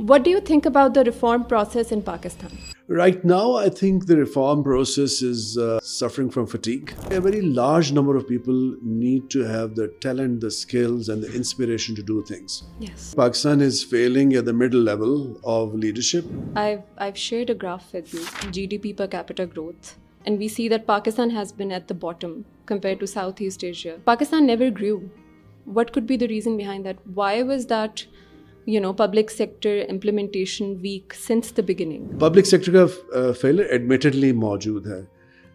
What do you think about the reform process in Pakistan? Right now, I think the reform process is suffering from fatigue. A very large number of people need to have the talent, the skills, and the inspiration to do things. Yes. Pakistan is failing at the middle level of leadership. I've shared a graph with you, GDP per capita growth, and we see that Pakistan has been at the bottom compared to Southeast Asia. Pakistan never grew. What could be the reason behind that? Why was that, public sector implementation weak since the beginning? Public sector का failure admittedly मौजूद है,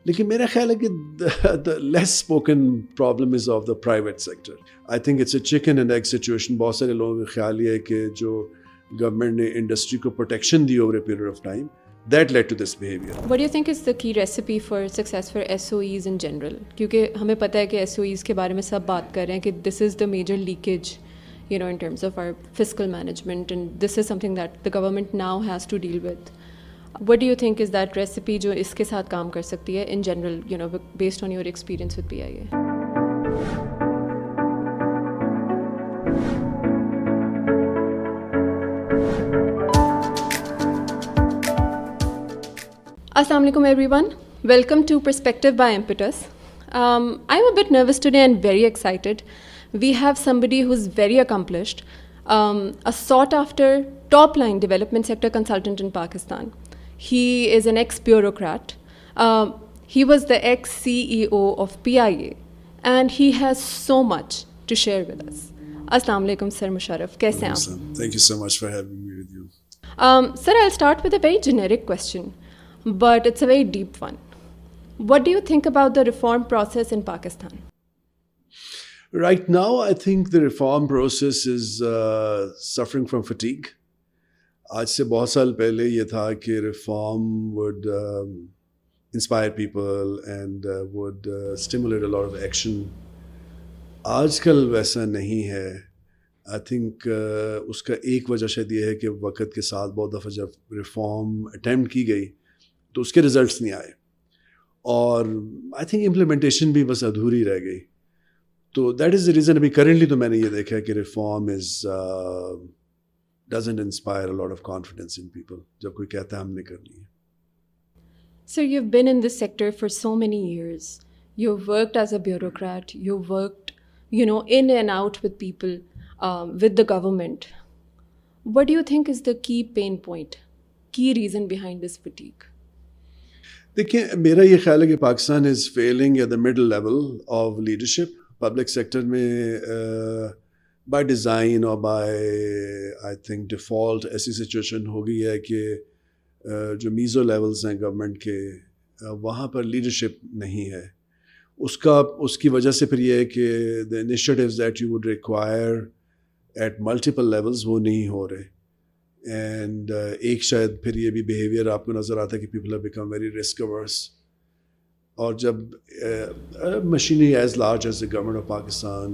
लेकिन मेरा ख्याल है कि the less spoken problem is of the private sector. I think it's a chicken and egg situation. बहुत सारे लोगों का ख्याल ये है कि जो गवर्नमेंट ने इंडस्ट्री को protection the over a period of time, that led to this behavior. What do you think is the key recipe for success for SOEs in general? क्योंकि हमें पता है कि SOEs के बारे में सब बात कर रहे हैं कि this is the major leakage, in terms of our fiscal management, and this is something that the government now has to deal with. What do you think is that recipe जो इसके साथ काम कर सकती है in general, based on your experience with PIA? Assalamu alaikum everyone. Welcome to Perspective by Impetus. I'm a bit nervous today and very excited. We have somebody who's very accomplished, a sought-after top-line development sector consultant in Pakistan. He is an ex-bureaucrat. He was the ex-CEO of PIA, and he has so much to share with us. Assalamu alaikum, Sir Musharraf. Kaise hain aap? Thank you so much for having me with you. Sir, I'll start with a very generic question, but it's a very deep one. What do you think about the reform process in Pakistan? Right now, I think the reform process is suffering from fatigue. आज से बहुत साल पहले ये था कि reform would inspire people and would stimulate a lot of action. आजकल वैसा नहीं है. I think उसका एक वजह शायद ये है कि वक्त के साथ बहुत दफ़ा जब reform attempt की गई तो उसके results नहीं आए और I think implementation भी बस अधूरी रह गई. तो दैट इज़ द रीज़न. अभी करेंटली तो मैंने ये देखा है कि reform is doesn't inspire a lot of confidence in people जब कोई कहता है हमने करनी है. So you've been in this sector for so many years. You've worked as a bureaucrat. You've worked, in and out with people, with the government. What do you think is the key pain point, key reason behind this fatigue? देखिए, मेरा ये ख्याल है कि Pakistan is failing at the middle level of leadership. Public sector में by design और by I think default ऐसी situation हो गई है कि जो मीज़ो लेवल्स हैं गवर्नमेंट के वहाँ पर लीडरशिप नहीं है. उसकी वजह से फिर ये है कि the initiatives that you would require at multiple levels वो नहीं हो रहे. एंड एक शायद फिर ये भी बिहेवियर आपको नज़र आता है कि people have become very risk averse. और जब machinery as large as the government of Pakistan,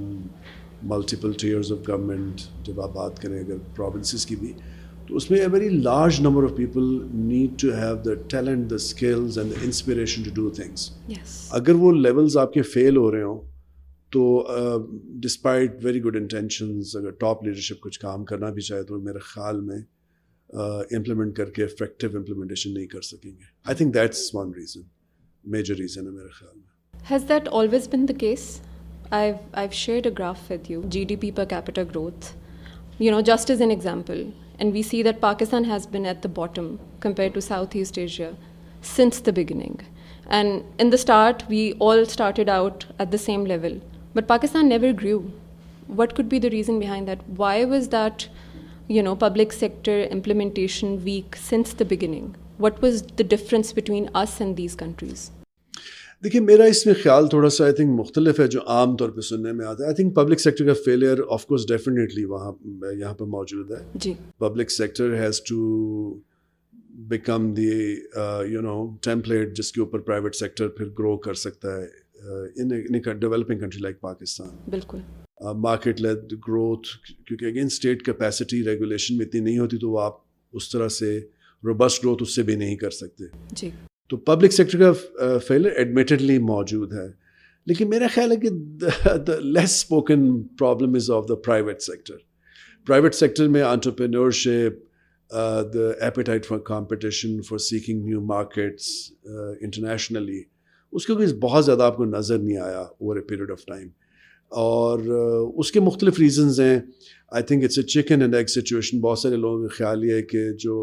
multiple tiers of government, जब आप बात करें अगर प्रोविंसेस की भी, तो उसमें a very large number of people need to have the talent, the skills and the inspiration to do things. अगर वो लेवल्स आपके फेल हो रहे हों तो डिस्पाइट वेरी गुड इंटेंशंस अगर टॉप लीडरशिप कुछ काम करना भी चाहे तो मेरे ख्याल में इम्प्लीमेंट करके इफेक्टिव इम्प्लीमेंटेशन नहीं कर सकेंगे. आई think that's one reason, major reason है मेरे ख्याल में. Has that always been the case? I've shared a graph with you, GDP per capita growth, just as an example, and we see that Pakistan has been at the bottom compared to Southeast Asia since the beginning. And in the start, we all started out at the same level, but Pakistan never grew. What could be the reason behind that? Why was that, public sector implementation weak since the beginning? What was the difference between us and these countries? देखिए, मेरा इसमें ख्याल थोड़ा सा I think मुख्तलिफ है जो आम तौर पे सुनने में आता है. आई थिंक पब्लिक सेक्टर का फेलियर ऑफ कोर्स डेफिनेटली यहाँ पर मौजूद है. जी. Public sector has to become the template जिसके ऊपर प्राइवेट सेक्टर फिर ग्रो कर सकता है in developing country like Pakistan. बिल्कुल. मार्केट लेड ग्रोथ, क्योंकि अगेन स्टेट कैपेसिटी रेगुलेशन में इतनी नहीं होती तो वो आप उस तरह से रोबस्ट ग्रोथ उससे भी नहीं कर सकते. जी. तो पब्लिक सेक्टर का फेलियर एडमिटेडली मौजूद है, लेकिन मेरा ख्याल है कि the less spoken problem is of the private sector. Private sector में entrepreneurship, the appetite for competition, for seeking new markets internationally, उसके कोई बहुत ज़्यादा आपको नज़र नहीं आया over a period of time. और उसके मुख्तलिफ रीजंस हैं. I think it's a chicken and egg situation. बहुत सारे लोगों का ख्याल ये है कि जो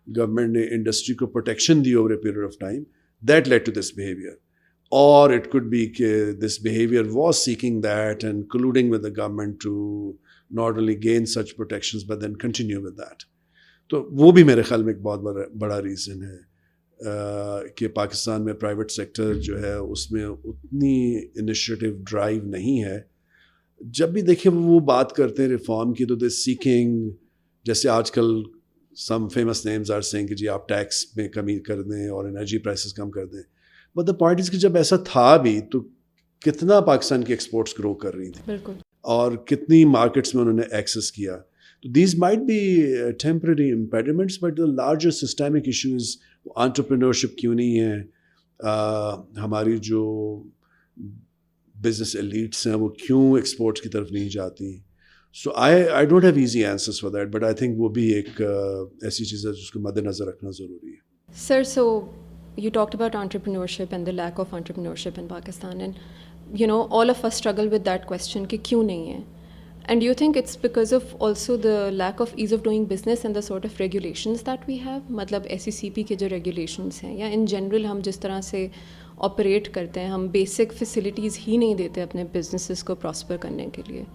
गवर्नमेंट ने इंडस्ट्री को प्रोटेक्शन दी over a period of time, that led to this behaviour. Or it could be this behavior was seeking that and colluding with the government to not only gain such protections but then continue with that. तो वो भी मेरे ख्याल में एक बहुत बड़ा reason है कि पाकिस्तान में प्राइवेट सेक्टर जो है उसमें उतनी इनिशिएटिव ड्राइव नहीं है. जब भी देखिए वो बात करते हैं रिफॉर्म की, तो दे सीकिंग, जैसे आजकल some famous names are saying कि जी आप टैक्स में कमी कर दें और एनर्जी प्राइसेस कम कर दें. बट द पॉइंट इज कि जब ऐसा था भी तो कितना पाकिस्तान की एक्सपोर्ट्स ग्रो कर रही थी. बिल्कुल. और कितनी मार्केट्स में उन्होंने एक्सेस किया. तो these might be temporary impediments, but the larger systemic issues entrepreneurship क्यों नहीं है. हमारी जो बिजनेस एलीट्स हैं वो क्यों एक्सपोर्ट्स की तरफ नहीं जाती. So I don't have easy answers for that, but I think वो भी एक ऐसी चीज़ है जिसको मद्देनज़र रखना ज़रूरी है. Sir, so you talked about entrepreneurship and the lack of entrepreneurship in Pakistan, and you know all of us struggle with that question कि क्यों नहीं है. And do you think it's because of also the lack of ease of doing business and the sort of regulations that we have? मतलब SECP के जो regulations हैं, या in general हम जिस तरह से operate करते हैं, हम basic facilities ही नहीं देते अपने businesses को prosper करने के लिए.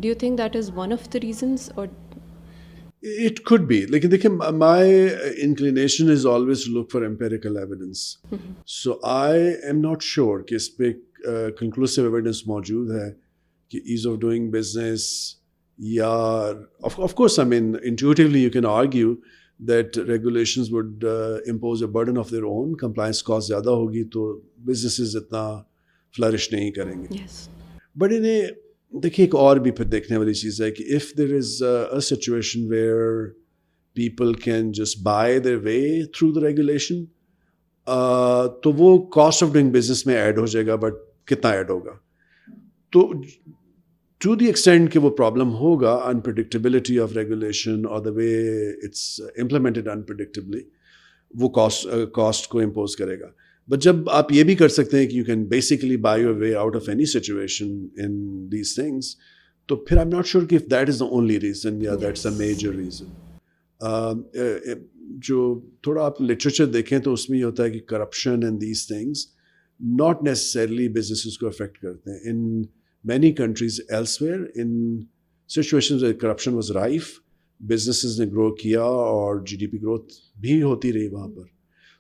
Do you think that is one of the reasons, or It could be. लेकिन देखिए, my inclination is always to look for empirical evidence. So I am not sure कि इस पे conclusive evidence मौजूद है कि ease of doing business, या of course, I mean, intuitively you can argue that regulations would impose a burden of their own. Compliance cost ज़्यादा होगी तो businesses इतना flourish नहीं करेंगे. yes, But देखिए एक और भी फिर देखने वाली चीज़ है कि if there is a situation where people can just buy their way through the regulation, तो वो कॉस्ट ऑफ डूइंग बिजनेस में ऐड हो जाएगा. बट कितना ऐड होगा? तो टू द एक्सटेंट कि वो प्रॉब्लम होगा, अनप्रडिक्टेबिलिटी ऑफ रेगुलेशन और द वे इट्स इम्प्लीमेंटेड अनप्रडिक्टेबली, वो कॉस्ट को इम्पोज करेगा. बट जब आप ये भी कर सकते हैं कि you can basically by your way out of any situation in these things, तो फिर आई एम नॉट श्योर कि if that is the only reason या दैट्स अ मेजर रीज़न. जो थोड़ा आप लिटरेचर देखें तो उसमें ये होता है कि corruption and these things not necessarily businesses को अफेक्ट करते हैं. In many countries elsewhere, in situations where corruption was rife, businesses ने ग्रो किया और GDP ग्रोथ भी होती रही वहाँ पर.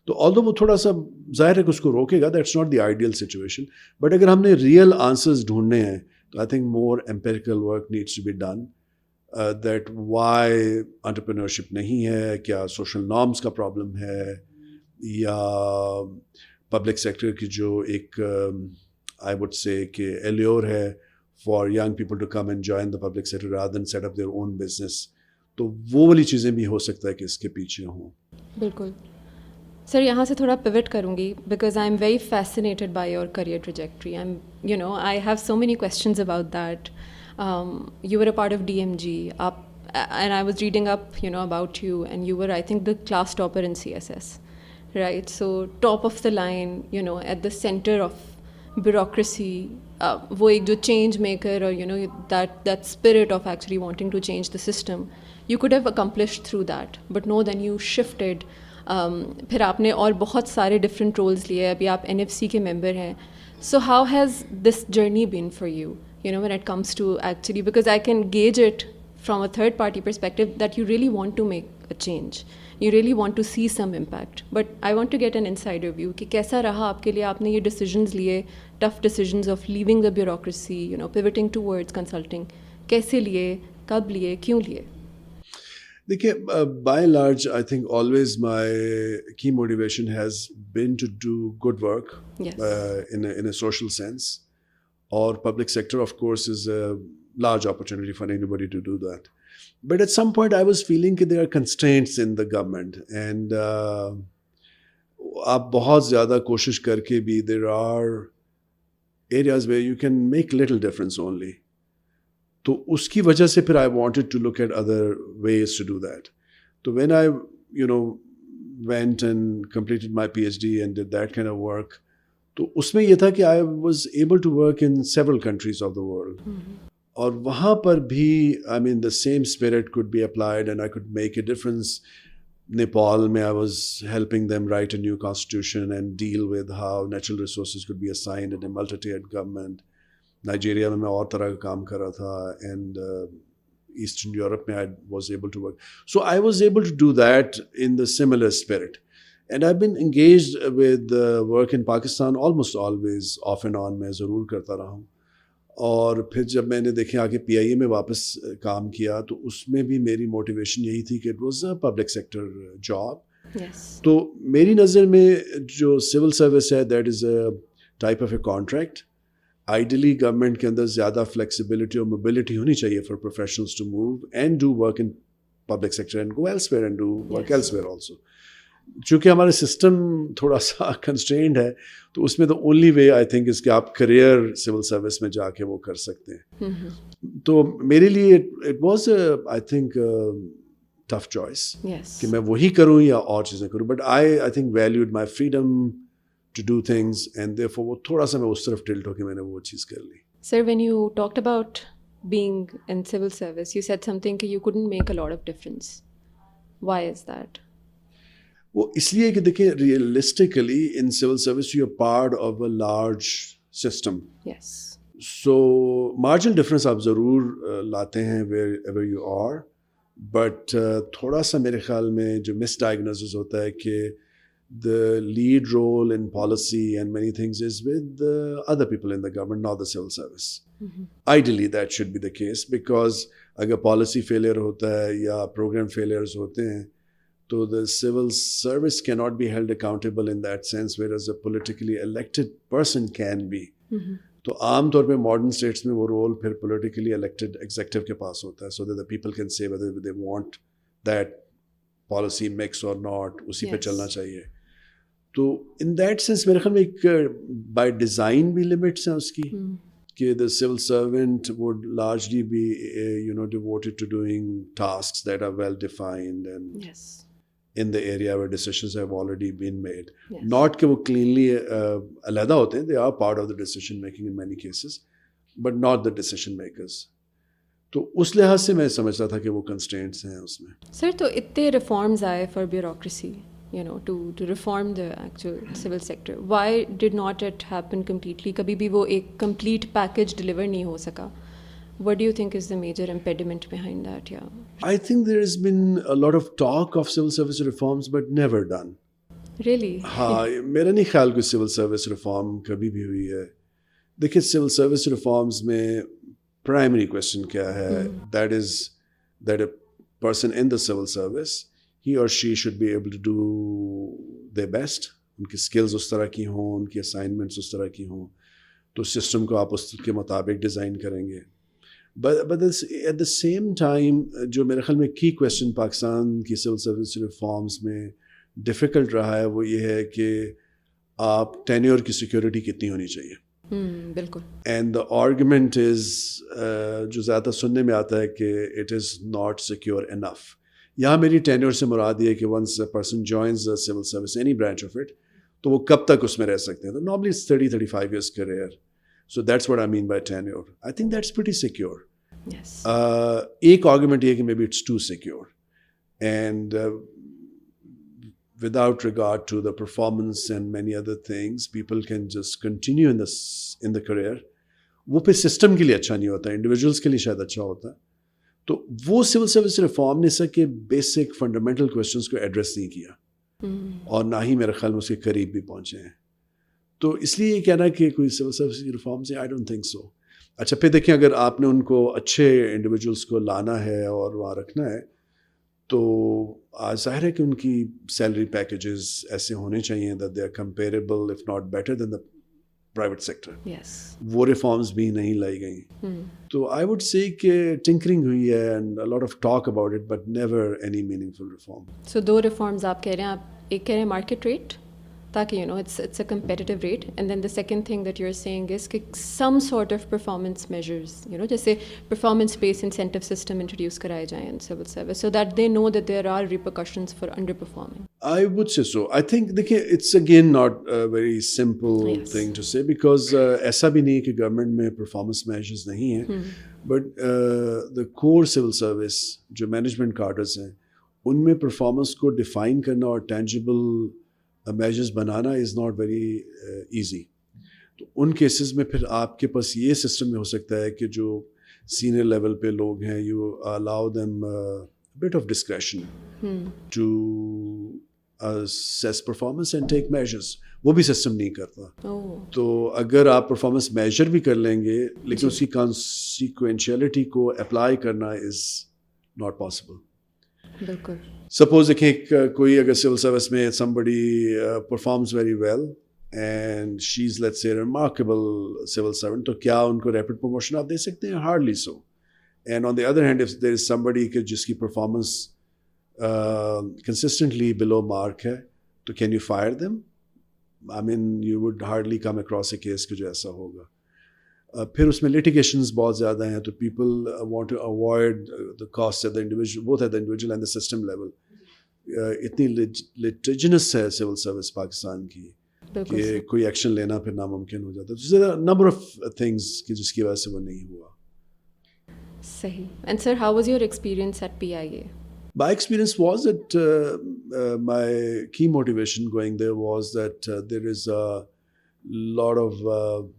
तो ऑल्दो वो थोड़ा सा जाहिर है कि उसको रोकेगा, that's not the ideal situation. But अगर हमने रियल आंसर्स ढूंढने हैं तो I think more empirical work needs to be done. That why entrepreneurship नहीं है, क्या सोशल नॉर्म्स का प्रॉब्लम है, या पब्लिक सेक्टर की जो एक आई वुड से कि एल्योर है for young people to come and join the public sector rather than set up their own business. तो वो वाली चीज़ें भी हो सकता है कि इसके पीछे हों. बिल्कुल. सर, यहाँ से थोड़ा पिवट करूँगी because I am very fascinated by your career trajectory. I have so many questions about that. You were a part of DMG, and I was reading up, about you, and you were, I think, the class topper in CSS, right? So top of the line, at the center of bureaucracy, वो एक जो change maker, or that spirit of actually wanting to change the system, you could have accomplished through that. But no, then you shifted. फिर आपने और बहुत सारे different roles लिए. अभी आप NFC के member हैं. So how has this journey been for you? When it comes to actually, because I can gauge it from a third party perspective that you really want to make a change. You really want to see some impact. But I want to get an insider view कि कैसा रहा आपके लिए, आपने ये decisions लिए, tough decisions of leaving the bureaucracy, pivoting towards consulting. कैसे लिए, कब लिए, क्यों लिए? देखिए, by and large, I think always my key motivation has been to do good work. Yes. In a social sense. Or public sector, of course, is a large opportunity for anybody to do that. But at some point, I was feeling that there are constraints in the government, and आप बहुत ज़्यादा कोशिश करके भी there are areas where you can make little difference only. तो उसकी वजह से फिर I wanted to look at other ways to do that. तो when I, you know, went and completed my PhD and did that kind of work, तो उसमें ये था कि I was able to work in several countries of the world. और वहाँ पर भी, I mean, the same spirit could be applied and I could make a difference. Nepal में I was helping them write a new constitution and deal with how natural resources could be assigned in a multi-tiered government. Nigeria में मैं और तरह का काम कर रहा था, and Eastern Europe में I was able to work. So I was able to do that in the similar spirit. And I've been engaged with work in Pakistan almost always, off and on, मैं ज़रूर करता रहा हूँ. और फिर जब मैंने देखे आके PIA में वापस काम किया तो उसमें भी मेरी मोटिवेशन यही थी कि it was a public sector job. तो मेरी नज़र में जो सिविल सर्विस है that is a type of a contract. Ideally government के अंदर ज़्यादा फ्लेक्सिबिलिटी और मोबिलिटी होनी चाहिए for professionals to move and do work in public sector and go elsewhere and do work elsewhere also. चूँकि हमारा system थोड़ा सा कंस्ट्रेंड है तो उसमें the only way I think is कि आप करियर सिविल सर्विस में जाके वो कर सकते हैं. तो मेरे लिए it was I think tough choice कि मैं वही करूँ या और चीज़ें करूँ. But I think valued my freedom to do things and therefore वो थोड़ा सा मैं उस तरफ टिल्ट होकर मैंने वो चीज़ कर ली. Sir, when you talked about being in civil service, you said something that you couldn't make a lot of difference. Why is that? वो इसलिए कि देखिए realistically in civil service you are part of a large system. Yes. So marginal difference आप ज़रूर लाते हैं wherever you are. But थोड़ा सा मेरे ख्याल में जो मिसडायग्नोसिस होता है कि the lead role in policy and many things is with other people in the government, not the civil service. Ideally, that should be the case because अगर policy failure होता है या program failures होते हैं तो the civil service cannot be held accountable in that sense, whereas a politically elected person can be. तो आम तौर पे मॉडर्न स्टेट्स में वो रोल फिर politically elected executive के पास होता है, so that the people can say whether they want that policy mix or not, उसी पे चलना चाहिए. तो इन दैट सेंस मेरे ख्याल में एक बाय डिज़ाइन भी लिमिट्स हैं उसकी कि the civil servant would largely be devoted to doing tasks that are well defined and in the area where decisions have already been made. Not कि वो क्लीनली अलहदा होते हैं, they are part of the decision making in many cases but not the decision makers. तो उस लिहाज से मैं समझता था कि वो कंस्ट्रेंट्स हैं उसमें. सर, तो इतने रिफॉर्म्स आए for bureaucracy, to reform the actual civil sector. Why did not it happen completely? कभी भी वो एक complete package deliver नहीं हो सका. What do you think is the major impediment behind that? Yeah. I think there has been a lot of talk of civil service reforms but never done. Really? हाँ, मेरा नहीं ख्याल कोई civil service reform कभी भी हुई है. देखिए civil service reforms में primary question क्या है? That is that a person in the civil service, he or she should be able to do their best. उनकी skills उस तरह की हों, उनकी assignments उस तरह की हों, तो system को आप उसके मुताबिक डिज़ाइन करेंगे. But at the same time, जो मेरे ख्याल में key question पाकिस्तान की civil service reforms में difficult रहा है वो ये है कि आप tenure की security कितनी होनी चाहिए. बिल्कुल. And the argument is जो ज़्यादा सुनने में आता है कि it is not secure enough. यहाँ मेरी टेन्योर से मुराद ये है कि once a person joins the civil service any branch of it तो वो कब तक उसमें रह सकते हैं. तो normally 30-35 years career. So that's what I mean by tenure. I think that's pretty secure. एक आर्गुमेंट ये है कि maybe it's too secure and without regard to the performance and many other things, people can just continue in the career. वो फिर system के लिए अच्छा नहीं होता, इंडिविजुअल्स के लिए शायद अच्छा होता है. तो वो सिविल सर्विस रिफॉर्म ने सके बेसिक फंडामेंटल क्वेश्चंस को एड्रेस नहीं किया और ना ही मेरे ख्याल में उसके करीब भी पहुंचे हैं. तो इसलिए ये कहना कि कोई सिविल सर्विस रिफॉर्म से आई डोंट थिंक सो. अच्छा, फिर देखिए अगर आपने उनको अच्छे इंडिविजुअल्स को लाना है और वहाँ रखना है तो जाहिर है कि उनकी सैलरी पैकेजेस ऐसे होने चाहिए that they are comparable if not better than the private sector. वो रिफॉर्म्स भी नहीं लाई गई. तो आई वुड से कि टिंकरिंग हुई है and a lot of talk about it but never any meaningful reform. So दो रिफॉर्म्स आप कह रहे हैं. आप एक कह रहे हैं मार्केट रेट ताकि it's a competitive rate. And then the second thing that you're saying is कि some sort of performance measures, जैसे performance based incentive system introduce कराए जाएं in civil service so that they know that there are repercussions for underperforming. I would say so. I think देखिए it's again not a very simple Yes. thing to say because ऐसा भी नहीं कि government में performance measures नहीं है, but the core civil service जो management cadres हैं उनमें performance को define करना और tangible measures banana is not very easy. तो उन cases में फिर आपके पास ये system में हो सकता है कि जो senior level पे लोग हैं you allow them a bit of discretion to assess performance and take measures. वो भी system नहीं करता. तो अगर आप performance measure भी कर लेंगे लेकिन उसकी consequentiality को apply करना is not possible. बिल्कुल. Suppose देखें कोई अगर civil service में somebody performs very well and she's let's say a remarkable civil servant, तो क्या उनको rapid promotion आप दे सकते हैं? Hardly so. And on the other hand, if there is somebody जिसकी performance consistently below mark है, तो can you fire them? I mean, you would hardly come across a case कि जो ऐसा होगा. फिर उसमें litigations बहुत ज़्यादा हैं, तो people want to avoid the costs at the individual, both at the individual and the system level. इतनी litigious है civil service पाकिस्तान की कि कोई action लेना फिर नामुमकिन हो जाता है. So there are a number of things कि जिसकी वजह से वो नहीं हुआ. Sahi. And sir, how was your experience at PIA? My experience was that my key motivation going there was that there is a lot of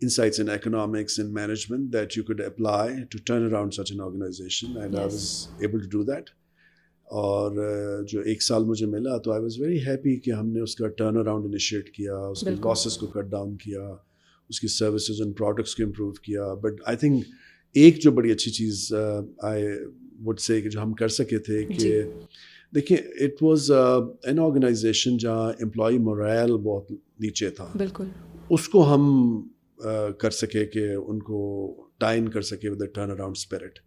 insights in economics and management that you could apply to turn around such an organization, and I was able to do that. और जो एक साल मुझे मिला तो I was very happy कि हमने उसका turn around initiate किया, उसके losses को cut down किया, उसकी services and products को improve किया. But I think एक जो बड़ी अच्छी चीज़ I would say कि जो हम कर सके थे कि देखिए it was an organization जहाँ employee morale बहुत नीचे था. बिल्कुल. उसको हम कर सके कि उनको टाइन कर सके with the turnaround spirit.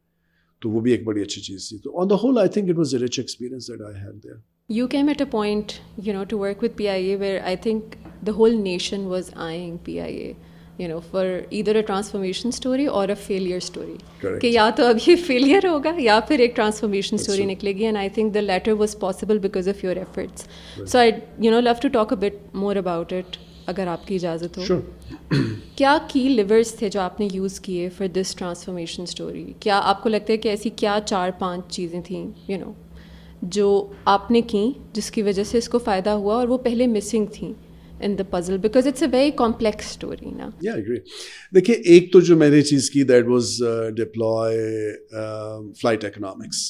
तो वो भी एक बड़ी अच्छी चीज़ थी. तो on the whole I think it was a rich experience that I had there. You came at a point, to work with PIA where I think the whole nation was eyeing PIA, for either a transformation story or a failure story. Correct. कि या तो अब ये failure होगा या फिर एक transformation story निकलेगी, and I think the latter was possible because of your efforts. Right. So I'd love to talk a bit more about it अगर आपकी इजाज़त हो. Sure. क्या की लिवर्स थे जो आपने यूज़ किए फॉर दिस ट्रांसफॉर्मेशन स्टोरी? क्या आपको लगता है कि ऐसी क्या 4-5 चीज़ें थीं जो आपने की जिसकी वजह से इसको फ़ायदा हुआ और वो पहले मिसिंग थी in the puzzle, because it's a very complex story ना. या आई एग्री. देखिए एक तो जो मैंने चीज़ की that was deploy flight economics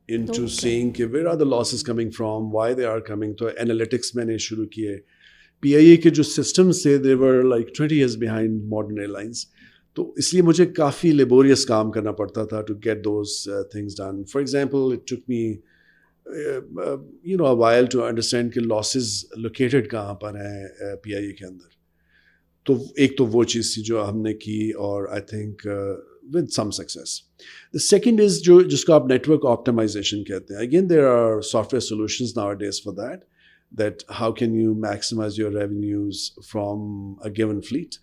into seeing कि where are the losses coming from, why they are coming. तो एनालिटिक्स मैंने शुरू किए. PIA के जो सिस्टम्स थे they were like 20 years behind modern airlines. तो इसलिए मुझे काफ़ी लेबोरियस काम करना पड़ता था to get those things done. For example, it took me a while to understand कि losses located कहाँ पर हैं PIA के अंदर. तो एक तो वो चीज़ थी जो हमने की और I think with some success. The second is जिसको आप network optimization कहते हैं. Again, there are software solutions nowadays for that. That how can you maximize your revenues from a given fleet.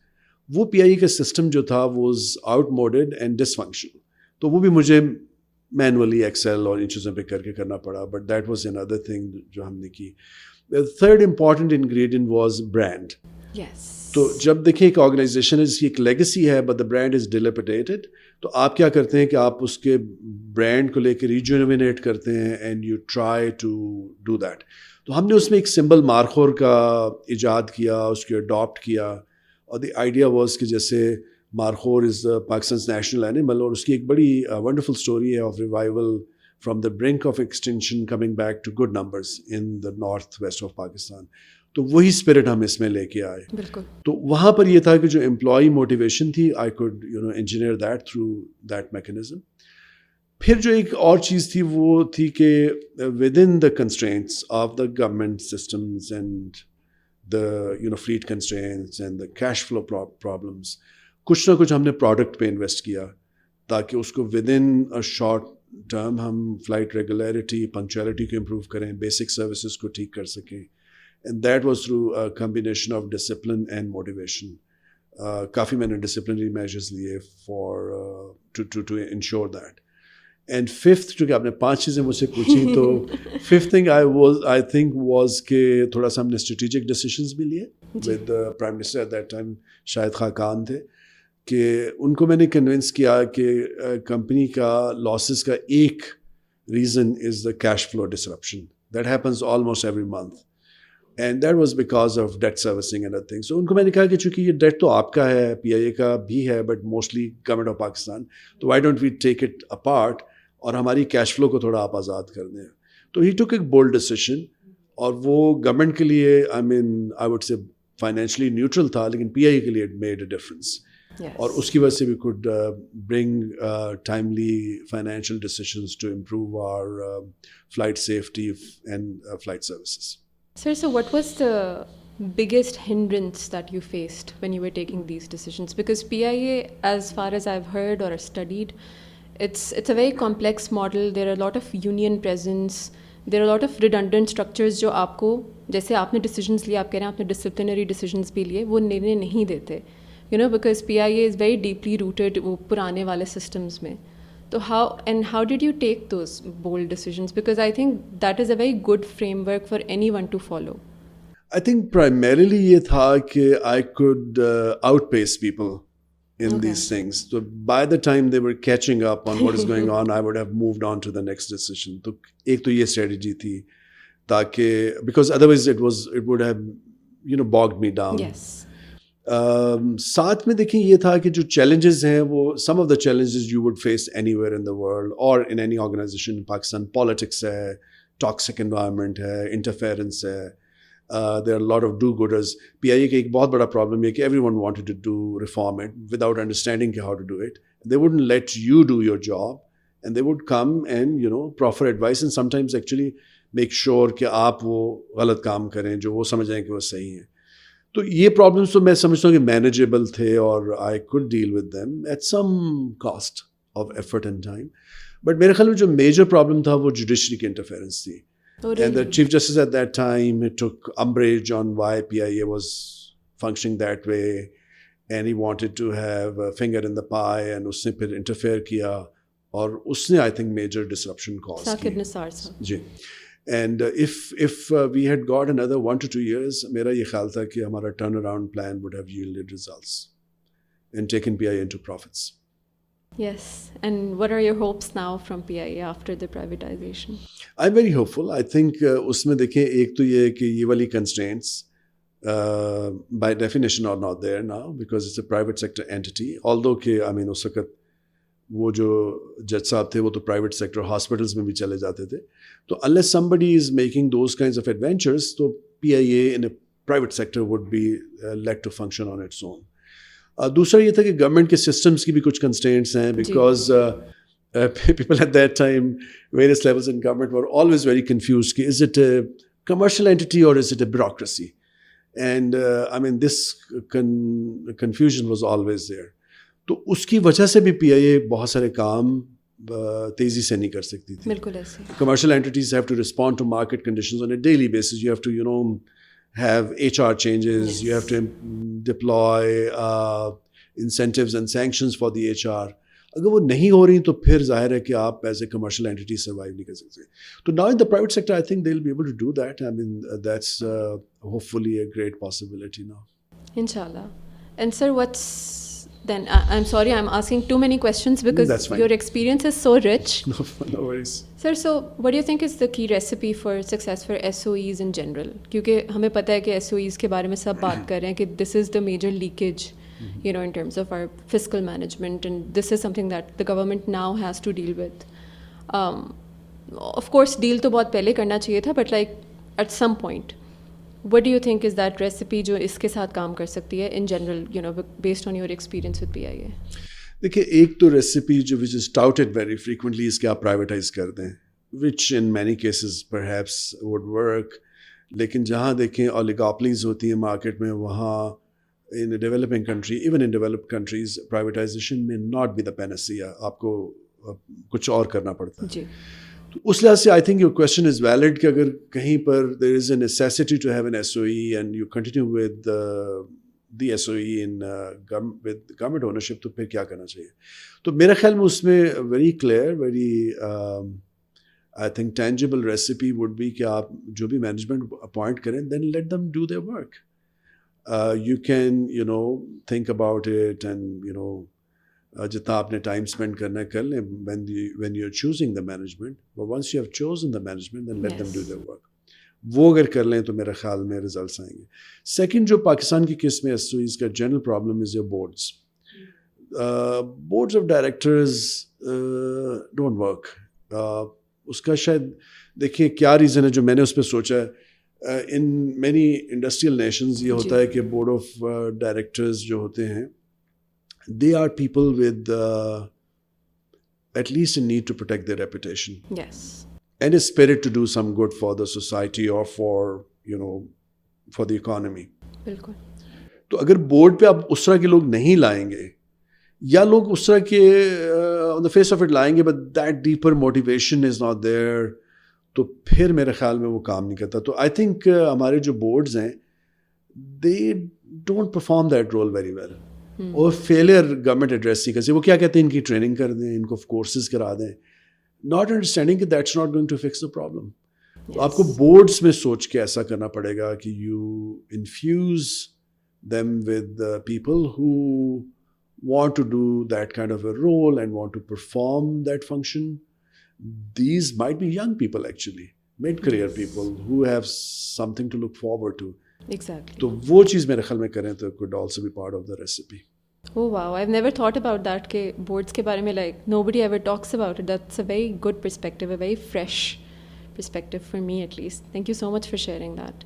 वो PIA का सिस्टम जो था was outmoded and dysfunctional. तो वो भी मुझे manually Excel और इन चीज़ों पे करके करना पड़ा. But that was another thing जो हमने की. The third important ingredient was brand. Yes. तो जब देखें एक ऑर्गेनाइजेशन है जिसकी एक लेगेसी है but the brand is dilapidated, तो आप क्या करते हैं कि आप उसके ब्रांड को लेकर रिजुविनेट करते हैं and you try to do that. तो हमने उसमें एक सिंबल मार्खोर का इजाद किया, उसको अडॉप्ट किया. और द आइडिया वाज कि जैसे markhor is Pakistan national animal और उसकी एक बड़ी वंडरफुल स्टोरी है of revival from the brink of extension coming back to good numbers in the north west of Pakistan. तो वही स्पिरिट हम इसमें लेके आए. बिल्कुल. तो वहाँ पर ये था कि जो एम्प्लॉई मोटिवेशन थी I could engineer that through that mechanism. फिर जो एक और चीज़ थी वो थी कि with in the constraints of the government systems and the fleet constraints and the cash flow problems कुछ ना कुछ हमने प्रोडक्ट पे इन्वेस्ट किया ताकि उसको with in a short term हम फ्लाइट रेगुलरिटी पंक्चुअलिटी को इम्प्रूव करें, बेसिक सर्विसेज को ठीक कर सकें and that was through a combination of discipline and motivation. काफ़ी मैंने disciplinary measures लिए for to ensure that. And fifth, चूँकि आपने 5 चीज़ें मुझसे पूछी, तो fifth thing I think was कि थोड़ा सा हमने strategic decisions भी लिए with the Prime Minister at that time, Shahid Khaqan थे, कि उनको मैंने convince किया कि कंपनी का losses का एक reason is the cash flow disruption. That happens almost every month. And that was because of debt servicing and other things. So उनको मैंने कहा कि चूँकि ये debt तो आपका है, PIA का भी है, but mostly government of Pakistan, तो why don't we take it apart और हमारी cash flow को थोड़ा आप आज़ाद कर दें. तो he took a bold decision, और वो government के लिए, I mean, I would say financially neutral था, लेकिन PIA के लिए it made a difference. Yes. और उसकी वजह से we could bring timely financial decisions to improve our flight safety and flight services. Sir, so what was the biggest hindrance that you faced when you were taking these decisions? Because PIA, as far as I've heard or studied, it's a very complex model. There are a lot of union presence. There are a lot of redundant structures जो आपको, जैसे आपने decisions लिए, आप कह रहे हैं आपने disciplinary decisions भी लिए, वो निर्णय नहीं देते. You know, because PIA is very deeply rooted वो पुराने वाले systems में. So how did you take those bold decisions? Because I think that is a very good framework for anyone to follow. I think primarily ये था कि I could outpace people in these things. So by the time they were catching up on what is going on, I would have moved on to the next decision. तो एक तो ये strategy थी, ताकि because otherwise it would have bogged me down. Yes. साथ में देखिए ये था कि जो challenges हैं वो some of the challenges you would face anywhere in the world or in any organization in Pakistan. Politics है, toxic environment है, interference है. There are a lot of do-gooders. PIA का एक बहुत बड़ा problem है कि everyone wanted to do reform it without understanding how to do it. They wouldn't let you do your job, and they would come and proffer advice and sometimes actually make sure कि आप वो गलत काम करें जो वो समझ जाएं कि वो सही है. तो ये प्रॉब्लम्स तो मैं समझता हूँ कि मैनेजेबल थे और I could deal with them at some cost of effort and time. But मेरे ख्याल में जो मेजर प्रॉब्लम था वो जुडिशरी की इंटरफेरेंस थी. And the chief justice at that time he took umbrage on why PIA was functioning that way, and he wanted to have a finger in the pie, and उसने फिर interfere किया और उसने I think major disruption cause की. साकिब निसार साहब जी. And if we had got another 1 to 2 years, मेरा ये ख्याल था कि हमारा turnaround plan would have yielded results and taken PIA into profits. Yes. And what are your hopes now from PIA after the privatization? I'm very hopeful. I think उसमें देखें एक तो ये है कि ये वाली constraints by definition are not there now because it's a private sector entity. Although कि I mean उस वक्त वो जो जज साहब थे वो तो प्राइवेट सेक्टर हॉस्पिटल्स में भी चले जाते थे. तो unless somebody is making those kinds of adventures, तो PIA in a private sector would be let to function on its own. दूसरा ये था कि गवर्नमेंट के सिस्टम्स की भी कुछ कंस्ट्रेंट्स हैं because people at that time, various levels in government were always very confused कि is it a commercial entity or is it a bureaucracy? And I mean this confusion was always there. तो उसकी वजह से भी PIA बहुत सारे काम तेज़ी से नहीं कर सकती थी. बिल्कुल ऐसे. Commercial entities have to respond to market conditions on a daily basis. You have to, have HR changes. Yes. You have to deploy incentives and sanctions for the HR. अगर वो नहीं हो रही तो फिर जाहिर है कि आप as a commercial entity survive नहीं कर सकते. तो now in the private sector, I think they'll be able to do that. I mean, that's hopefully a great possibility now. Inshallah. And sir, what's then I'm sorry I'm asking too many questions because That's fine. your experience is so rich. No worries. Sir, so what do you think is the key recipe for success for SOEs in general? क्योंकि हमें पता है कि SOEs के बारे में सब बात कर रहे हैं कि this is the major leakage, in terms of our fiscal management, and this is something that the government now has to deal with. Of course, deal तो बहुत पहले करना चाहिए था, but like at some point, what do you think is that recipe जो इसके साथ काम कर सकती है in general, based on your experience with PIA? देखिए एक तो रेसिपी जो which is touted very frequently इसके आप प्राइवेटाइज कर दें, which in many cases perhaps would work. लेकिन जहाँ देखें oligopolies होती हैं मार्केट में, वहाँ in a developing country, even in developed countries, privatization may not be the panacea. आपको कुछ और करना पड़ता है. जी. तो उस लिहाज से I think your question is valid कि अगर कहीं पर there is a necessity to have an SOE and you continue with the SOE in with government ownership, तो फिर क्या करना चाहिए? तो मेरे ख्याल में उसमें very clear, very I think tangible recipe would be कि आप जो भी मैनेजमेंट अपॉइंट करें, then let them do their work. You can, think about it and, जितना आपने टाइम स्पेंड करना है कर लें when you're choosing the management. But once you have chosen the management, then let them do their work. वो अगर कर लें तो मेरे ख्याल में रिजल्ट्स आएंगे. सेकंड, जो पाकिस्तान की केस में एसओईज का general problem is your boards. Boards of directors don't work. उसका शायद देखिए क्या रीज़न है जो मैंने उस पर सोचा है. इन मैनी इंडस्ट्रियल नेशंस ये होता है कि बोर्ड ऑफ डायरेक्टर्स जो होते हैं, they are people with at least a need to protect their reputation. Yes. And a spirit to do some good for the society or for, for the economy. बिल्कुल. तो अगर board पे आप उस तरह के लोग नहीं लाएंगे, या लोग उस तरह के on the face of it लाएंगे, but that deeper motivation is not there, तो फिर मेरे ख्याल में वो काम नहीं करता. तो आई थिंक हमारे जो बोर्ड्स हैं, they don't perform that role very well. और फेलियर गवर्नमेंट एड्रेस ही कैसे, वो क्या कहते हैं, इनकी ट्रेनिंग कर दें, इनको कोर्सेज करा दें, नॉट अंडरस्टैंडिंग कि that's not going to fix the problem. तो आपको बोर्ड्स में सोच के ऐसा करना पड़ेगा कि you infuse them with people who want to do that kind of a role and want to perform that function. These might be young people actually, mid-career people who have something to look forward to. Exactly. तो वो चीज़ मेरे ख्याल में करें तो could also be part of the recipe. Oh wow, I've never thought about that के boards के बारे में, like nobody ever talks about it. That's a very good perspective, a very fresh perspective for me at least. Thank you so much for sharing that.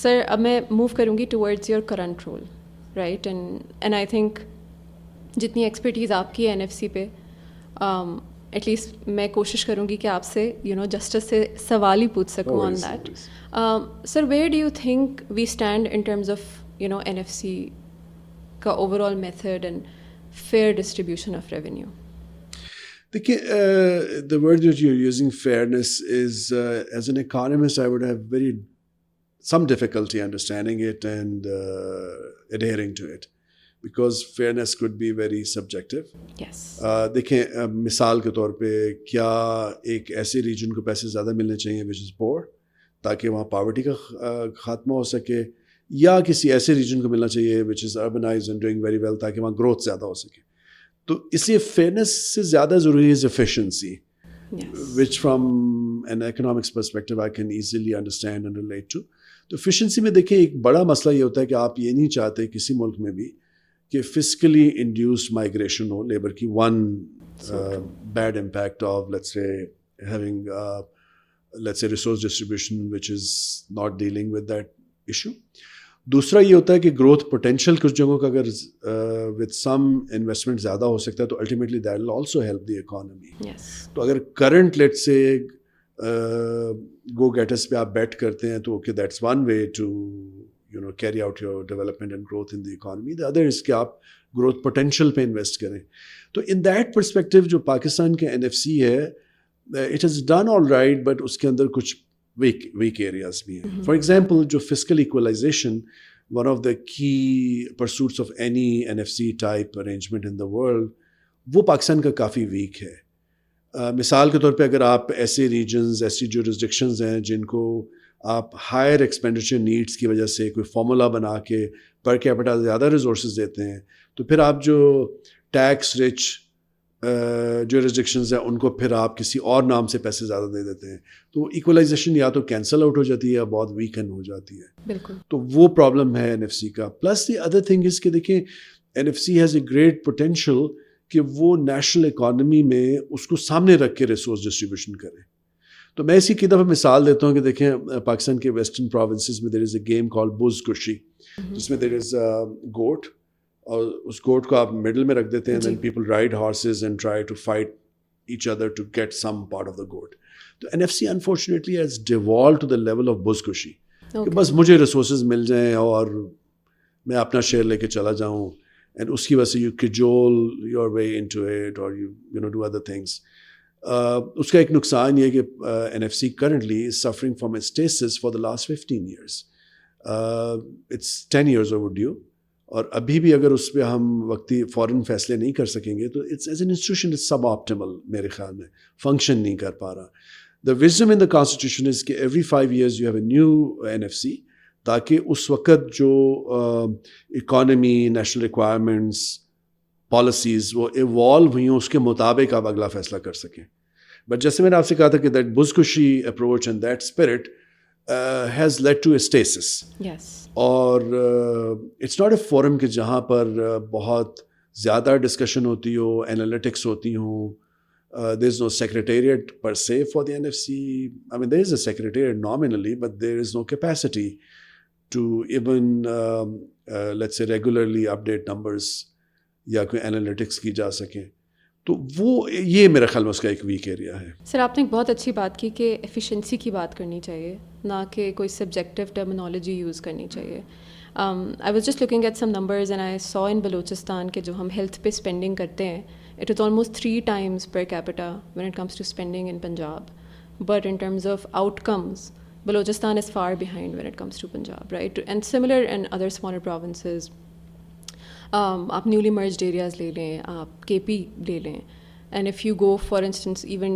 Sir, अब मैं move करूँगी towards your current role, right? And I think जितनी expertise आपकी है NFC पे, at least मैं कोशिश करूँगी कि आपसे justice से सवाल ही पूछ सकूँ on that. Sir, where do you think we stand in terms of NFC का overall method and fair distribution of revenue? देखिए, the word that you're using, fairness, is as an economist I would have some difficulty understanding it and adhering to it, because fairness could be very subjective. Yes. देखिए, मिसाल के तौर पे क्या एक ऐसे reason को पैसे ज़्यादा मिलने चाहिए which is poor, ताकि वहाँ पावर्टी का खात्मा हो सके, या किसी ऐसे रीजन को मिलना चाहिए which is urbanized and doing very well, ताकि वहाँ ग्रोथ ज़्यादा हो सके. तो इसलिए फेयरनेस से ज़्यादा ज़रूरी है efficiency, which from an economics perspective I can easily understand and relate to. तो efficiency में देखिए एक बड़ा मसला ये होता है कि आप ये नहीं चाहते किसी मुल्क में भी कि fiscally induced migration हो लेबर की. One bad impact of let's say resource distribution which is not dealing with that issue. दूसरा ये होता है कि ग्रोथ पोटेंशियल कुछ जगहों का अगर विद सम इन्वेस्टमेंट ज़्यादा हो सकता है तो ultimately that will also help the economy. तो अगर current let's say go getters पे आप बेट करते हैं तो okay, that's one way to carry out your development and growth in the economy. The other is कि आप ग्रोथ पोटेंशियल पे इन्वेस्ट करें. तो इन दैट परस्पेक्टिव जो पाकिस्तान के NFC है, it has done all right, but उसके अंदर कुछ weak areas भी हैं. For example, जो fiscal equalization, one of the key pursuits of any NFC type arrangement in the world, वो पाकिस्तान का काफ़ी weak है. मिसाल के तौर पे अगर आप ऐसे regions, ऐसी jurisdictions हैं जिनको आप higher expenditure needs की वजह से कोई formula बना के per capita ज़्यादा resources देते हैं, तो फिर आप जो tax rich jurisdictions हैं उनको फिर आप किसी और नाम से पैसे ज़्यादा दे देते हैं, तो इक्वलाइजेशन या तो कैंसिल आउट हो जाती है या बहुत वीकन हो जाती है. बिल्कुल. तो वो प्रॉब्लम है NFC का. Plus the other thing is कि देखिए, NFC has a great potential कि वो नेशनल इकॉनमी में उसको सामने रख के रिसोर्स डिस्ट्रीब्यूशन करे. तो मैं इसी की दफ़ा मिसाल देता हूँ कि देखें, पाकिस्तान के वेस्टर्न प्रोविंसेस में there is a game called buzkashi, जिसमें देयर इज़ गोट, और उस गोट को आप मिडल में रख देते हैं, then people ride horses and try to fight each other to get some part of the goat. तो NFC unfortunately has devolve to the level of buzkashi, कि बस मुझे रिसोर्सेज मिल जाएं और मैं अपना शेयर लेके चला जाऊं, एंड उसकी वजह से you cajole your way into it और you know do other things. उसका एक नुकसान ये है कि NFC currently is suffering from its stasis for the last 15 years. It's 10 years overdue. और अभी भी अगर उस पर हम वक्ती फ़ौरन फैसले नहीं कर सकेंगे तो it's as an institution is suboptimal मेरे ख्याल में फंक्शन नहीं कर पा रहा. The wisdom in the constitution is कि every 5 years you have a new NFC, ताकि उस वक़्त जो इकॉनमी, नेशनल रिक्वायरमेंट्स, पॉलिसीज़ वो इवॉल्व हुई हैं उसके मुताबिक आप अगला फ़ैसला कर सकें. बट जैसे मैंने आपसे कहा था कि that buzkashi approach and that spirit has led to a stasis. Yes. और इट्स नॉट ए फोरम कि जहाँ पर बहुत ज़्यादा डिस्कशन होती हो, एनालिटिक्स होती हो. There is no secretariat per se for the NFC. I mean there is a secretariat nominally, but there is no capacity to even let's say regularly update numbers या कोई एनालिटिक्स की जा सके. तो वो ये मेरे ख्याल में उसका एक वीक एरिया है. सर आपने एक बहुत अच्छी बात की कि एफिशिएंसी की बात करनी चाहिए, ना कि कोई सब्जेक्टिव टर्मिनोलॉजी यूज़ करनी चाहिए. I was just looking at some numbers and I saw in Balochistan के जो हम हेल्थ पे स्पेंडिंग करते हैं, it is almost 3 times per capita when it comes to spending in Punjab. But in terms of outcomes, Balochistan is far behind when it comes to Punjab, right? And similar in other smaller provinces. आप newly merged areas ले लें, आप KP ले लें, and if you go for instance even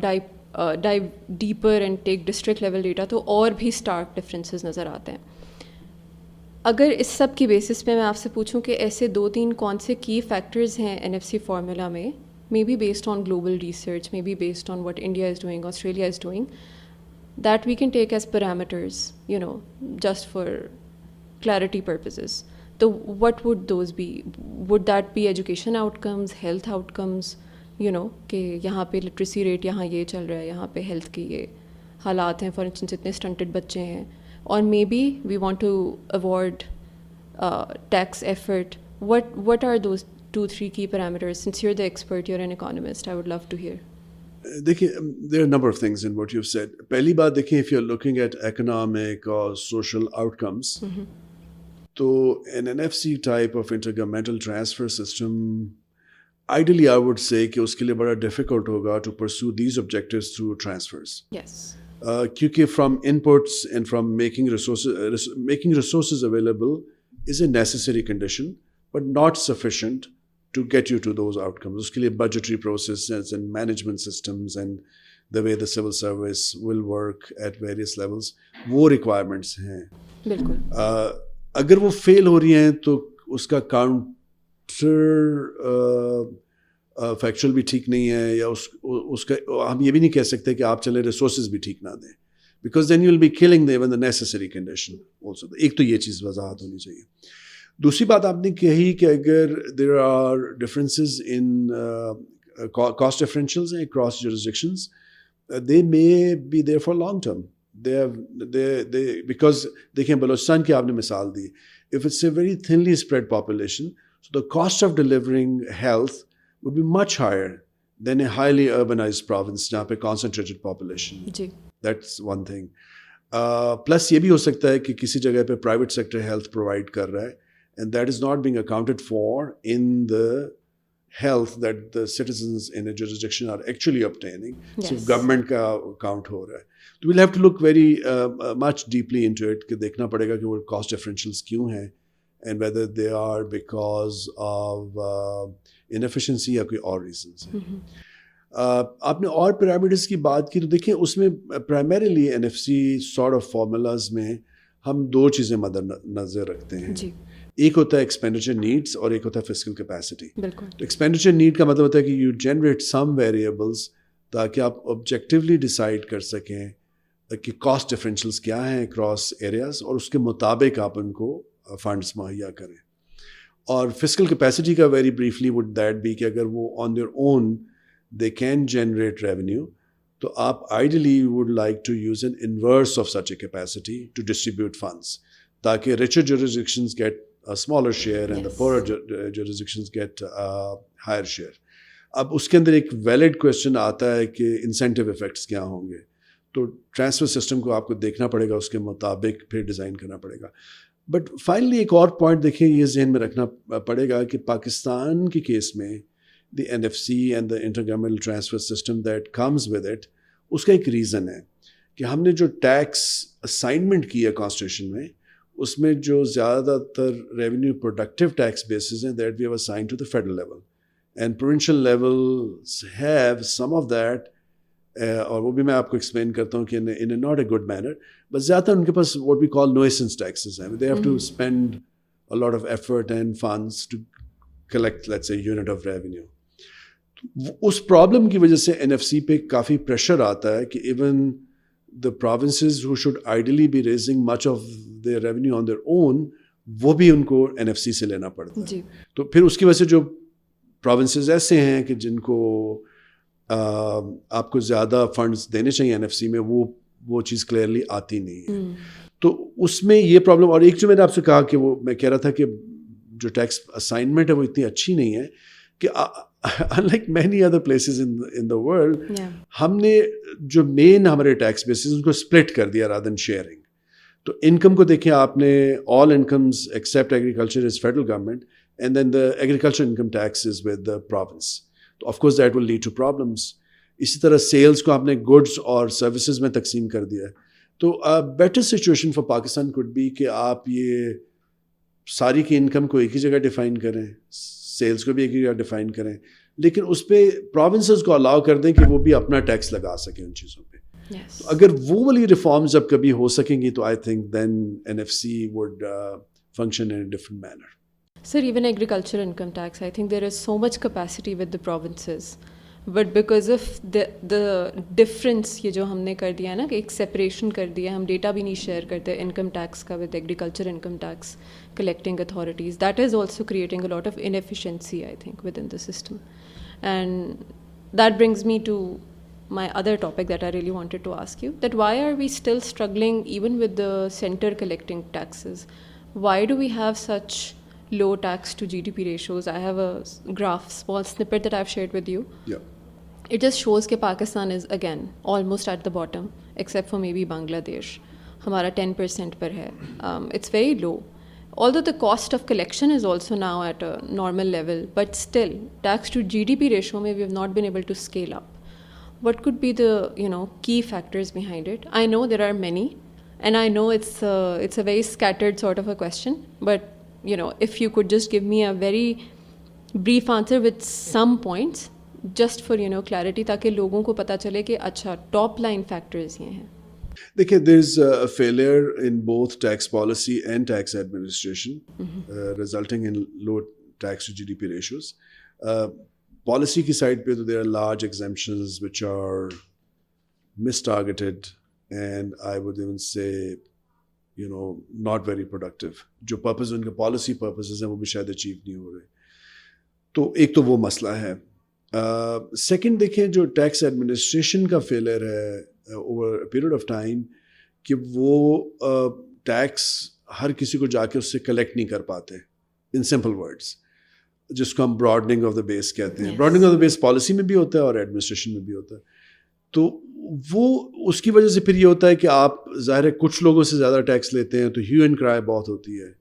dive deeper and take district level data, तो और भी Stark differences नज़र आते हैं. अगर इस सब की बेसिस पे मैं आपसे पूछूं कि ऐसे 2-3 कौन से की फैक्टर्स हैं NFC फार्मूला में, may be based on global research, may be based on what India is doing, Australia is doing, that we can take as parameters, just for clarity purposes. So what would those be? Would that be education outcomes, health outcomes, कि यहाँ पे literacy rate यहाँ ये चल रहा है, यहाँ पे हेल्थ के ये हालात हैं, फॉर इंस्टेंस इतने स्टंटेड बच्चे हैं, और may be we want to avoid tax effort. what are those 2-3 key parameters? Since you're the expert, you're an economist, I would love to hear. देखिए, there are a number of things in what you've said. पहली बात देखिए, if you're looking at economic or social outcomes, तो an NFC type of intergovernmental transfer system, ideally I would say कि उसके लिए बड़ा difficult होगा to pursue these objectives through transfers. Yes. क्योंकि from inputs and from making resources available is a necessary condition, but not sufficient to get you to those outcomes. उसके लिए budgetary processes and management systems and the way the civil service will work at various levels, वो requirements हैं. बिल्कुल. अगर वो fail हो रही हैं तो उसका काउंटर फैक्चुअल भी ठीक नहीं है, या उसका हम ये भी नहीं कह सकते कि आप चले रिसोर्सेज भी ठीक ना दें, because then you will be killing even the necessary condition also. एक तो ये चीज़ वजाहत होनी चाहिए. दूसरी बात आपने कही कि अगर there are differences in cost differentials across jurisdictions, they may be there for long term. Because देखें, बलोचिस्तान की आपने मिसाल दी. If it's a very thinly spread population, so the cost of delivering health would be much higher than a highly urbanized province जहाँ पे concentrated population. Ji. That's one thing. Plus ये भी हो सकता है कि किसी जगह पे private sector health provide कर रहा है, and that is not being accounted for in the health that the citizens in a jurisdiction are actually obtaining. Yes. सिर्फ government का account हो रहा है. तो we'll have to look very much deeply into it, कि देखना पड़ेगा कि वो cost differentials क्यों हैं, and whether they are because of inefficiency या कोई और reasons हैं. आपने और parameters की बात की, तो देखिए उसमें primarily NFC sort of formulas में हम 2 चीज़ें मद्देनजर रखते हैं. जी. एक होता है एक्सपेंडिचर नीड्स और एक होता है फिस्कल कैपेसिटी. बिल्कुल. तो एक्सपेंडिचर नीड का मतलब होता है कि यू जनरेट सम वेरिएबल्स ताकि आप ऑब्जेक्टिवली डिसाइड कर सकें कि कॉस्ट डिफरेंशियल्स क्या हैं अक्रॉस एरियाज, और उसके मुताबिक आप उनको फंड्स मुहैया करें. और फिस्कल कैपेसिटी का very briefly would that be कि अगर वो on their own they can generate revenue, तो आप ideally would like to use an inverse of such a capacity to distribute funds, ताकि richer jurisdictions get a smaller share and the poorer jurisdictions get a higher share. अब उसके अंदर एक valid question आता है कि इंसेंटिव इफेक्ट्स क्या होंगे. तो ट्रांसफर सिस्टम को आपको देखना पड़ेगा, उसके मुताबिक फिर डिज़ाइन करना पड़ेगा. बट फाइनली एक और पॉइंट देखिए, ये जहन में रखना पड़ेगा कि पाकिस्तान के केस में the NFC and the intergovernmental transfer system that comes with it, उसका एक रीज़न है कि हमने जो टैक्स असाइनमेंट की है कॉन्स्टिट्यूशन में, उसमें जो ज़्यादातर रेवेन्यू प्रोडक्टिव टैक्स बेसिस हैं that we have assigned to the federal level, and provincial levels have some of that, और वो भी मैं आपको एक्सप्लेन करता हूँ कि in not a good manner, but ज़्यादातर उनके पास what we call nuisance taxes हैं. They have to spend a lot of effort and funds to collect, let's say, unit of revenue. उस प्रॉब्लम की वजह से NFC पे काफ़ी प्रेशर आता है कि even the provinces who should ideally be raising much of their revenue on their own, वो भी उनको NFC से लेना पड़ता है. तो फिर उसकी वजह से जो प्रोविंसेस ऐसे हैं कि जिनको आपको ज़्यादा फंड्स देने चाहिए NFC में, वो चीज़ क्लियरली आती नहीं है. तो उसमें ये प्रॉब्लम, और एक जो मैंने आपसे कहा कि वो मैं कह रहा था कि जो टैक्स असाइनमेंट है वो इतनी अच्छी नहीं है कि unlike many other places in the world, हमने जो मेन हमारे टैक्स बेसिस उनको स्प्लिट कर दिया रादर देन शेयरिंग. तो इनकम को देखें आपने, all incomes except agriculture is federal government, and then the agriculture income tax is with the province. तो of course that will lead to problems. इसी तरह सेल्स को आपने गुड्स और सर्विसेज में तकसीम कर दिया है. तो better situation for Pakistan could be कि आप ये सारी की इनकम को एक ही जगह डिफाइन करें, सेल्स को भी एक ही जगह डिफाइन करें, लेकिन उस पर प्रोविंसेस को अलाउ कर दें कि वो भी अपना टैक्स लगा सकें उन चीज़ों पे. तो अगर वो वाली रिफॉर्म्स जब कभी हो सकेंगी तो I think then NFC would function in a different manner. Sir, even agriculture income tax, I think there is so much capacity with the provinces. But because of the difference, ये जो हमने कर दिया है ना कि एक separation कर दिया, हम data भी नहीं share करते income tax का with agriculture income tax collecting authorities, that is also creating a lot of inefficiency, I think, within the system. And that brings me to my other topic that I really wanted to ask you, that why are we still struggling even with the center collecting taxes? Why do we have such low tax to GDP ratios? I have a graph, small snippet that I've shared with you. Yeah. It just shows that Pakistan is again almost at the bottom, except for maybe Bangladesh. हमारा 10% पर है. It's very low. Although the cost of collection is also now at a normal level, but still tax to GDP ratio में we have not been able to scale up. What could be the key factors behind it? I know there are many, and I know it's a very scattered sort of a question, but if you could just give me a very brief answer with some points, just for clarity, ताकि लोगों को पता चले कि अच्छा top line factors ये हैं. देखिए, there's a failure in both tax policy and tax administration, resulting in low tax to GDP ratios. Policy की side पे तो there are large exemptions which are mistargeted, and I would even say not very productive. जो purpose उनके policy purposes हैं वो भी शायद achieve नहीं हो रहे. तो एक तो वो मसला है. सेकंड देखें, जो टैक्स एडमिनिस्ट्रेशन का फेलियर है ओवर पीरियड ऑफ टाइम, कि वो टैक्स हर किसी को जाके उससे कलेक्ट नहीं कर पाते, इन सिंपल वर्ड्स, जिसको हम ब्रॉडनिंग ऑफ द बेस कहते हैं. Broadening of the base policy में भी होता है और एडमिनिस्ट्रेशन में भी होता है. तो वो उसकी वजह से फिर ये होता है कि आप ज़ाहिर है कुछ लोगों से ज़्यादा टैक्स लेते हैं, तो ह्यू एंड क्राई बहुत होती है.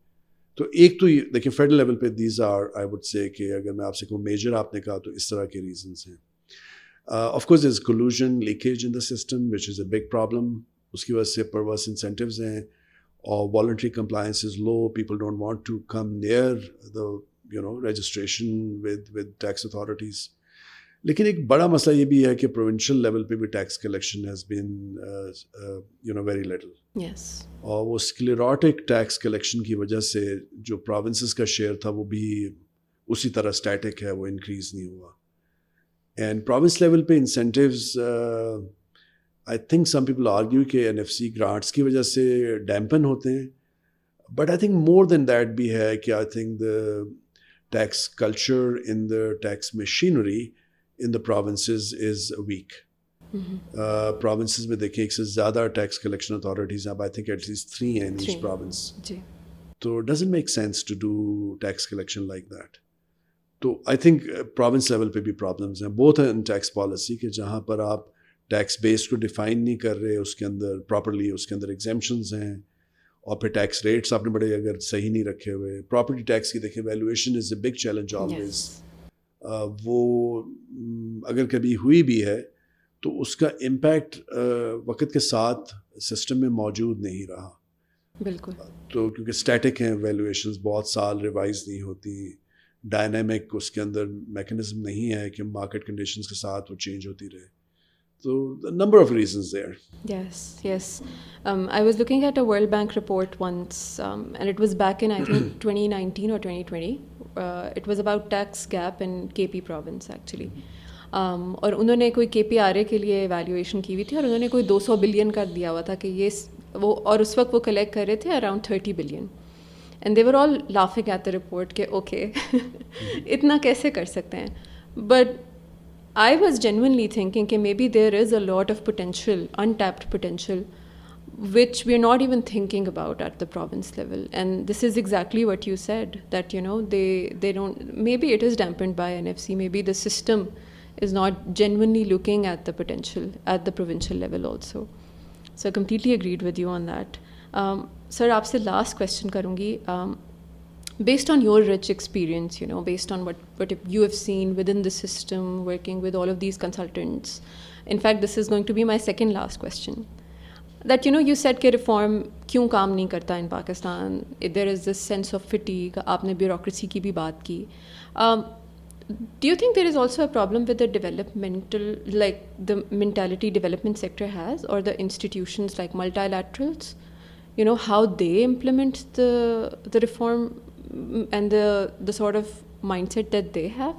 तो एक तो देखिए फेडरल लेवल पे these are, I would say कि अगर मैं आपसे कहूँ मेजर, आपने कहा तो इस तरह के रीजंस हैं. Of course there is collusion, leakage in the system which is a big problem. उसकी वजह से परवर्स इंसेंटिव्स हैं और voluntary compliance is low. People don't want to come near the registration with tax authorities. लेकिन एक बड़ा मसला ये भी है कि प्रोविंशियल लेवल पे भी tax collection has been very little. Yes. और वो स्क्लेरोटिक टैक्स कलेक्शन की वजह से जो प्रोविंसेस का शेयर था वो भी उसी तरह स्टैटिक है, वो इंक्रीज़ नहीं हुआ. एंड प्रोविंस लेवल पे incentives, I think some people argue कि NFC ग्रांट्स की वजह से डैम्पन होते हैं, but I think more than that भी है कि I think the tax culture in the tax machinery in the provinces is weak. Provinces में देखिए एक से ज़्यादा टैक्स कलेक्शन अथॉरिटीज़ हैं. आई थिंक एटलीस्ट 3 हैं in each province. तो it doesn't make sense to do tax collection like that. तो I think province level पे भी problems हैं, both in tax policy कि जहाँ पर आप टैक्स बेस को डिफाइन नहीं कर रहे उसके अंदर प्रॉपरली, उसके अंदर एग्जेम्पशंस हैं, और फिर टैक्स रेट्स आपने बड़े अगर सही नहीं रखे हुए. प्रॉपर्टी टैक्स की देखिए valuation is a big challenge always. वो अगर कभी हुई भी है तो उसका इम्पैक्ट वक्त के साथ सिस्टम में मौजूद नहीं रहा। बिल्कुल। तो क्योंकि स्टैटिक हैं वैल्यूएशंस, बहुत साल रिवाइज नहीं होती, डायनामिक उसके अंदर मैकेनिज्म नहीं है कि मार्केट कंडीशंस के साथ वो चेंज होती रहे। So a number of reasons there. Yes, yes. I was looking at a World Bank report once, and it was back in, I think, 2019 or 2020. It was about tax gap in KP province, actually. और उन्होंने कोई KPRA के लिए evaluation की हुई थी, और उन्होंने कोई 200 बिलियन का दिया हुआ था कि ये वो, और उस वक्त वो collect कर रहे थे around 30 billion. And they were all laughing at the report कि okay, इतना कैसे कर सकते हैं? But I was genuinely thinking that maybe there is a lot of potential, untapped potential, which we're not even thinking about at the province level. And this is exactly what you said, that, you know, they don't, maybe it is dampened by NFC, maybe the system is not genuinely looking at the potential at the provincial level also. So I completely agreed with you on that. Sir, aapse last question karungi. Based on your rich experience, you know, based on what you have seen within the system, working with all of these consultants, in fact, this is going to be my second last question. That, you know, you said कि reform क्यों काम नहीं करता in Pakistan? There is this sense of fatigue. आपने bureaucracy की भी बात की. Do you think there is also a problem with the developmental, like the mentality development sector has, or the institutions like multilaterals? You know, how they implement the reform and the sort of mindset that they have,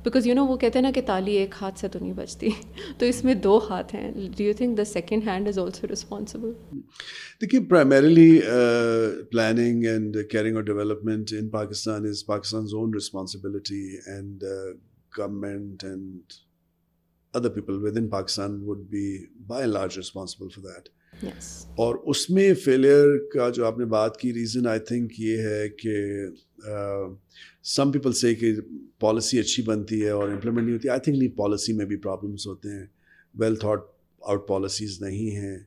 because, you know, वो कहते हैं ना कि ताली एक हाथ से तो नहीं बजती, तो इसमें दो हाथ हैं. Do you think the second hand is also responsible? देखिए, primarily planning and carrying out development in Pakistan is Pakistan's own responsibility, and government and other people within Pakistan would be by and large responsible for that. Yes. और उसमें failure का जो आपने बात की reason I think ये है कि सम पीपल से कि पॉलिसी अच्छी बनती है और इम्प्लीमेंट नहीं होती. आई थिंक नहीं, पॉलिसी में भी प्रॉब्लम्स होते हैं, वेल थॉट आउट पॉलिसीज़ नहीं हैं,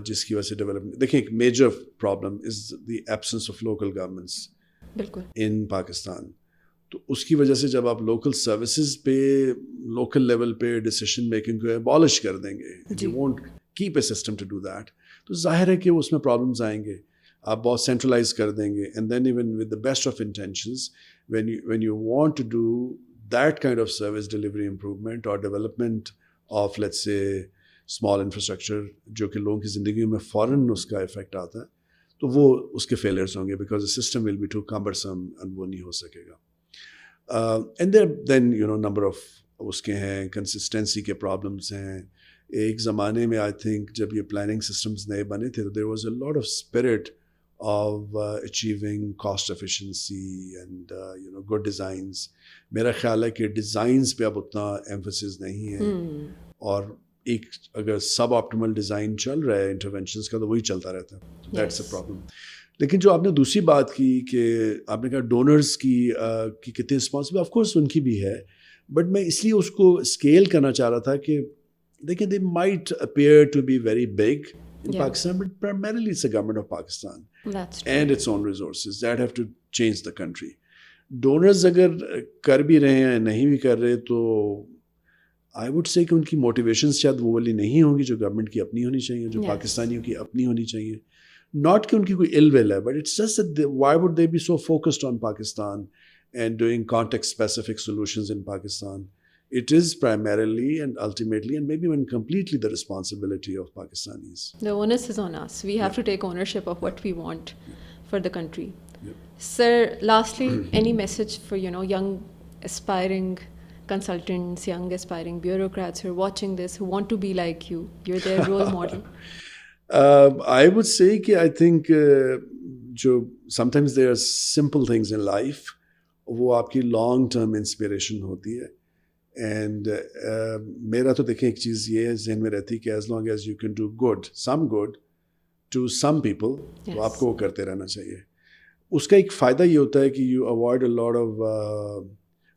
जिसकी वजह से डेवलपमेंट. देखिए, एक major problem is the absence of local governments बिल्कुल इन पाकिस्तान. तो उसकी वजह से जब आप लोकल सर्विसेज पे, लोकल लेवल पे डिसीजन मेकिंग को एबॉलिश कर देंगे, you won't keep a system to do that, तो जाहिर है कि उसमें प्रॉब्लम्स आएंगे. आप बहुत सेंट्रलाइज कर देंगे, and then even with the best of intentions, when you want to do that kind of service delivery improvement और development of let's say small infrastructure, जो कि लोगों की ज़िंदगी में फ़ौरन उसका इफेक्ट आता है, तो वो उसके फेलियर्स होंगे, because the system will be too cumbersome and वो नहीं हो सकेगा. And then you know number of उसके हैं, कंसिस्टेंसी के प्रॉब्लम्स हैं. एक ज़माने में आई थिंक जब ये प्लानिंग सिस्टम्स नए बने थे, तो there was a lot of spirit of achieving cost efficiency and you know good designs. मेरा ख्याल है कि डिज़ाइंस पे अब उतना एम्फोसिस नहीं है, और एक अगर सब ऑप्टिमल डिज़ाइन चल रहा है इंटरवेंशंस का, तो वही चलता रहता है. That's a problem. लेकिन जो आपने दूसरी बात की कि आपने कहा डोनर्स की कितनी रिस्पॉन्सिबिलिटी, ऑफ कोर्स उनकी भी है, बट मैं इसलिए उसको स्केल करना चाह रहा था कि देखिए, they might appear to be very big in Pakistan, but primarily it's the government of Pakistan. That's true. And its own resources that have to change the country. Donors अगर कर भी रहे हैं, नहीं भी कर रहे, तो I would say कि उनकी motivations शायद वो वाली नहीं होंगी जो गवर्नमेंट की अपनी होनी चाहिए, जो पाकिस्तानियों की अपनी होनी चाहिए. Not कि उनकी कोई ill will है, but it's just that why would they be so focused on Pakistan and doing context-specific solutions in Pakistan? It is primarily and ultimately and maybe even completely the responsibility of Pakistanis. The onus is on us. We have to take ownership of what we want for the country. Yeah. Sir, lastly, any message for, you know, young aspiring consultants, young aspiring bureaucrats who are watching this, who want to be like you? You're their role model. I would say कि I think sometimes there are simple things in life, वो आपकी long term inspiration होती है. And मेरा तो देखें एक चीज़ ये जहन में रहती है कि as long as you can do good, some good to some people, तो आपको वो करते रहना चाहिए. उसका एक फ़ायदा ये होता है कि you avoid a lot of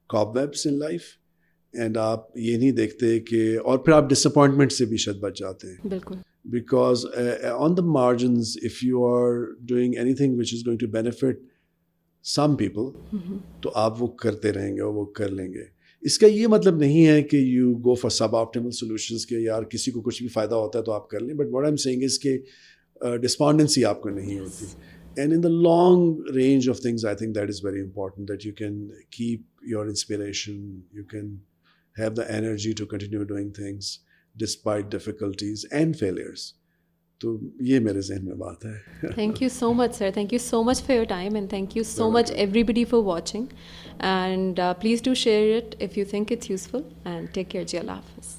cobwebs in life, and आप ये नहीं देखते कि, और फिर आप डिसअपॉइंटमेंट से भी शायद बच जाते हैं. बिल्कुल. Because on the margins, if you are doing anything which is going to benefit some people, तो आप वो करते रहेंगे और वो कर लेंगे. इसका ये मतलब नहीं है कि you go for suboptimal solutions कि यार किसी को कुछ भी फ़ायदा होता है तो आप कर लें. But what I'm saying is कि despondency आपको नहीं होती. And in the long range of things, I think that is very important, that you can keep your inspiration, you can have the energy to continue doing things despite difficulties and failures. तो ये मेरे जहन में बात है. Thank you so much, sir. Thank you so much for your time, and thank you so much, everybody, for watching. And please do share it if you think it's useful. And take care. Ji Allah Hafiz.